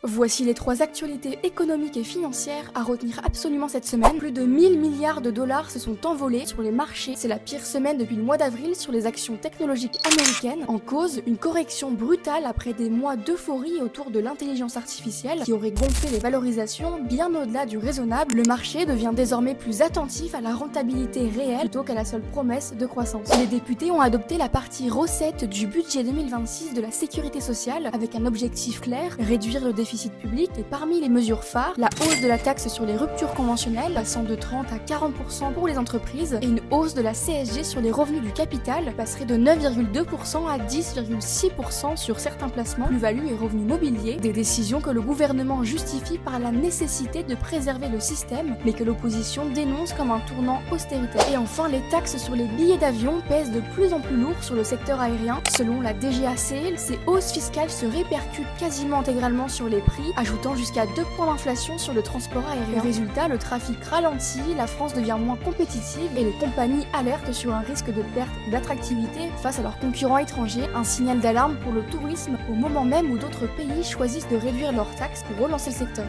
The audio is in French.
Voici les 3 actualités économiques et financières à retenir absolument cette semaine. Plus de 1000 milliards de dollars se sont envolés sur les marchés. C'est la pire semaine depuis le mois d'avril sur les actions technologiques américaines. En cause, une correction brutale après des mois d'euphorie autour de l'intelligence artificielle qui aurait gonflé les valorisations bien au-delà du raisonnable. Le marché devient désormais plus attentif à la rentabilité réelle plutôt qu'à la seule promesse de croissance. Les députés ont adopté la partie recettes du budget 2026 de la sécurité sociale avec un objectif clair, réduire le déficit public, et parmi les mesures phares, la hausse de la taxe sur les ruptures conventionnelles passant de 30 à 40% pour les entreprises et une hausse de la CSG sur les revenus du capital passerait de 9,2% à 10,6% sur certains placements, plus-value et revenus mobiliers, des décisions que le gouvernement justifie par la nécessité de préserver le système, mais que l'opposition dénonce comme un tournant austéritaire. Et enfin, les taxes sur les billets d'avion pèsent de plus en plus lourd sur le secteur aérien. Selon la DGAC, ces hausses fiscales se répercutent quasiment intégralement sur les prix, ajoutant jusqu'à 2 points d'inflation sur le transport aérien. Résultat, le trafic ralentit, la France devient moins compétitive et les compagnies alertent sur un risque de perte d'attractivité face à leurs concurrents étrangers, un signal d'alarme pour le tourisme au moment même où d'autres pays choisissent de réduire leurs taxes pour relancer le secteur.